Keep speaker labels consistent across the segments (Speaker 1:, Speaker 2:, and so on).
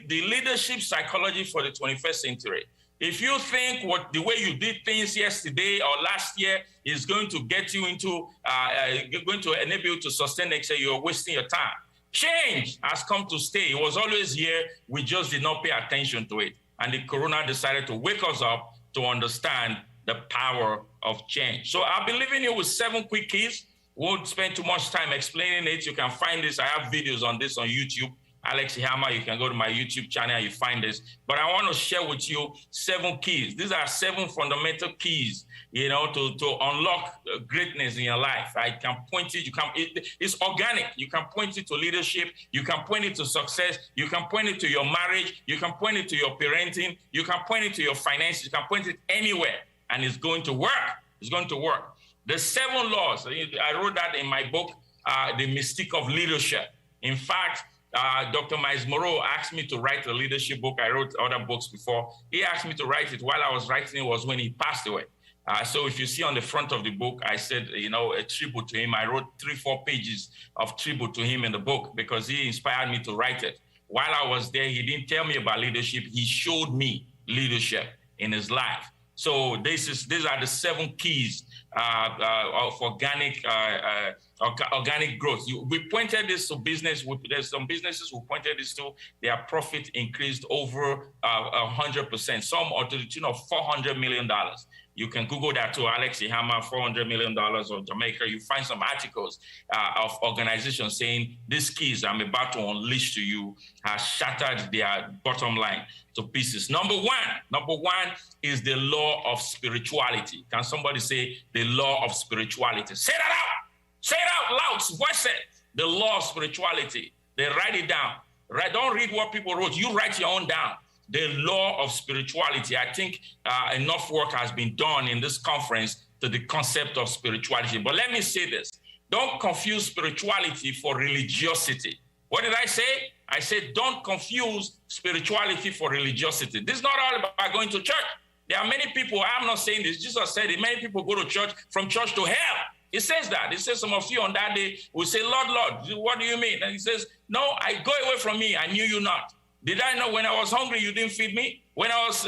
Speaker 1: the leadership psychology for the 21st century. If you think the way you did things yesterday or last year is going to get you into, going to enable you to sustain next year, you're wasting your time. Change has come to stay. It was always here. We just did not pay attention to it. And the corona decided to wake us up to understand the power of change. So I'll be leaving you with 7 quick keys. Won't spend too much time explaining it. You can find this. I have videos on this on YouTube. Alex Ihama, you can go to my YouTube channel, you find this. But I want to share with you 7 keys. These are 7 fundamental keys, you know, to unlock greatness in your life. I can point it, it's organic. You can point it to leadership. You can point it to success. You can point it to your marriage. You can point it to your parenting. You can point it to your finances. You can point it anywhere, and it's going to work. It's going to work. The 7 laws, I wrote that in my book, The Mystique of Leadership. In fact, Dr. Miles Moreau asked me to write a leadership book. I wrote other books before. He asked me to write it. While I was writing it was when he passed away. So if you see on the front of the book, I said, you know, a tribute to him. I wrote 3-4 pages of tribute to him in the book because he inspired me to write it. While I was there, he didn't tell me about leadership. He showed me leadership in his life. So these are the 7 keys of organic growth. We pointed this to business. There's some businesses who pointed this to. Their profit increased over 100%. Some are to the tune of $400 million. You can Google that too, Alex Ihama, $400 million of Jamaica. You find some articles of organizations saying these keys I'm about to unleash to you has shattered their bottom line to pieces. Number one is the law of spirituality. Can somebody say the law of spirituality? Say that out. Say it out loud. Voice it. The law of spirituality. They write it down. Right? Don't read what people wrote. You write your own down. The law of spirituality. I think enough work has been done in this conference to the concept of spirituality. But let me say this. Don't confuse spirituality for religiosity. What did I say? I said, don't confuse spirituality for religiosity. This is not all about going to church. There are many people, I'm not saying this, Jesus said it, many people go to church, from church to hell. He says that. He says some of you on that day will say, Lord, Lord, what do you mean? And he says, no, I go away from me. I knew you not. Did I know when I was hungry, you didn't feed me? When I was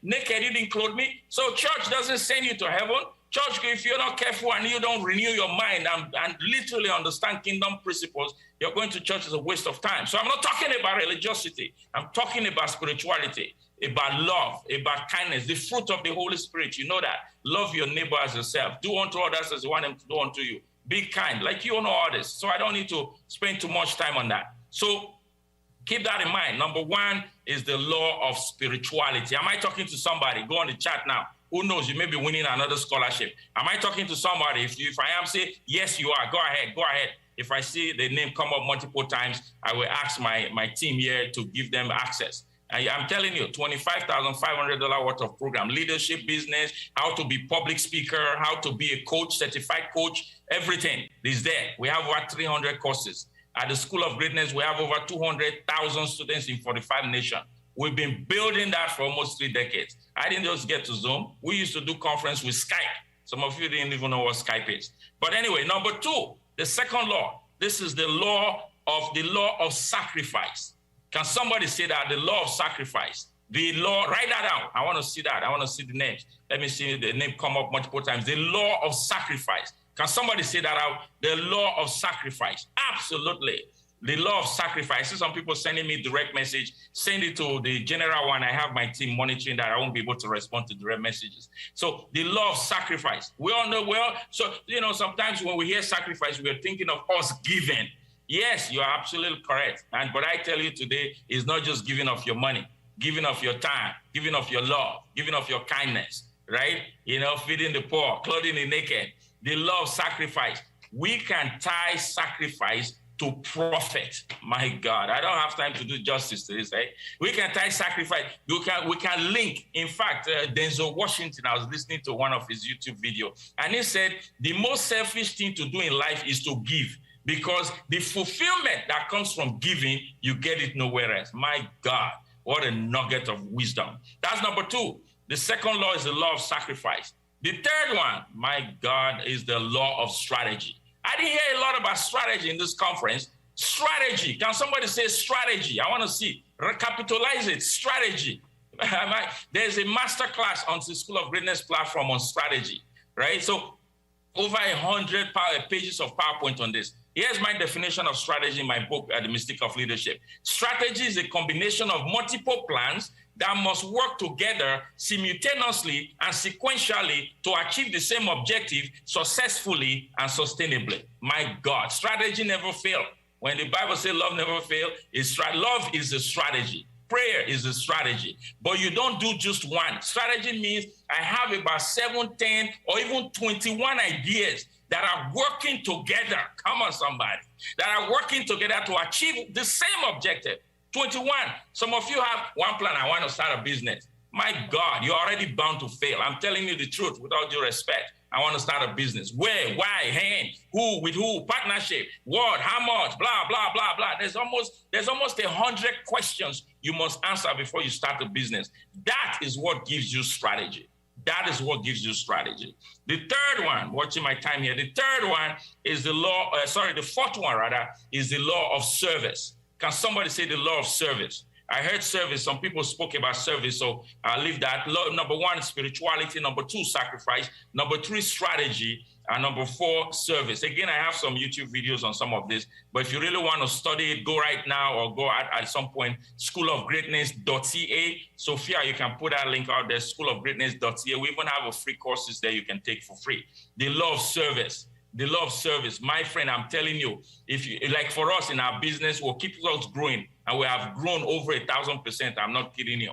Speaker 1: naked, you didn't clothe me? So church doesn't send you to heaven. Church, if you're not careful and you don't renew your mind and literally understand kingdom principles, you're going to church is a waste of time. So I'm not talking about religiosity. I'm talking about spirituality, about love, about kindness, the fruit of the Holy Spirit. You know that. Love your neighbor as yourself. Do unto others as you want them to do unto you. Be kind, like you know others. So I don't need to spend too much time on that. So keep that in mind. Number 1 is the law of spirituality. Am I talking to somebody? Go on the chat now. Who knows? You may be winning another scholarship. Am I talking to somebody? If I am, say, yes, you are. Go ahead. Go ahead. If I see the name come up multiple times, I will ask my team here to give them access. I'm telling you, $25,500 worth of program, leadership, business, how to be public speaker, how to be a coach, certified coach, everything is there. We have over 300 courses. At the School of Greatness, we have over 200,000 students in 45 nations. We've been building that for almost 3 decades. I didn't just get to Zoom. We used to do conference with Skype. Some of you didn't even know what Skype is. But anyway, number 2, the second law. This is the law of sacrifice. Can somebody say that? The law of sacrifice. The law, write that down. I want to see that. I want to see the names. Let me see the name come up multiple times. The law of sacrifice. Can somebody say that out? The law of sacrifice. Absolutely. The law of sacrifice. I see some people sending me direct message. Send it to the general one. I have my team monitoring that. I won't be able to respond to direct messages. So the law of sacrifice. We all know well. So, you know, sometimes when we hear sacrifice, we're thinking of us giving. Yes, you are absolutely correct. But I tell you today, it's not just giving of your money, giving of your time, giving of your love, giving of your kindness, right? You know, feeding the poor, clothing the naked. The law of sacrifice. We can tie sacrifice to profit. My God, I don't have time to do justice to this, right? We can tie sacrifice. We can link. In fact, Denzel Washington, I was listening to one of his YouTube videos, and he said the most selfish thing to do in life is to give, because the fulfillment that comes from giving, you get it nowhere else. My God, what a nugget of wisdom. That's number 2. The second law is the law of sacrifice. The third one, my God, is the law of strategy. I didn't hear a lot about strategy in this conference. Strategy. Can somebody say strategy? I want to see. Recapitalize it. Strategy. There's a masterclass on the School of Greatness platform on strategy, right? So over 100 pages of PowerPoint on this. Here's my definition of strategy in my book, The Mystic of Leadership. Strategy is a combination of multiple plans that must work together simultaneously and sequentially to achieve the same objective successfully and sustainably. My God, strategy never fails. When the Bible says love never fails, love is a strategy. Prayer is a strategy, but you don't do just one. Strategy means I have about 7, 10, or even 21 ideas that are working together. Come on, somebody. That are working together to achieve the same objective. 21. Some of you have one plan. I want to start a business. My God, you're already bound to fail. I'm telling you the truth with all due respect. I want to start a business. Where, why, when, who, with who, partnership, what, how much, blah, blah, blah, blah. There's almost 100 questions you must answer before you start a business. That is what gives you strategy. That is what gives you strategy. The third one, watching my time here, the third one is the fourth one rather, is the law of service. Can somebody say the law of service? I heard service. Some people spoke about service, so I'll leave that. Number 1, spirituality. Number 2, sacrifice. Number 3, strategy. And number 4, service. Again, I have some YouTube videos on some of this, but if you really want to study it, go right now or go at some point, schoolofgreatness.ca. Sophia, you can put that link out there, schoolofgreatness.ca. We even have a free courses there you can take for free. The law of service. The law of service. My friend, I'm telling you, if you like for us in our business, we'll keep us growing, and we have grown over 1,000%. I'm not kidding you.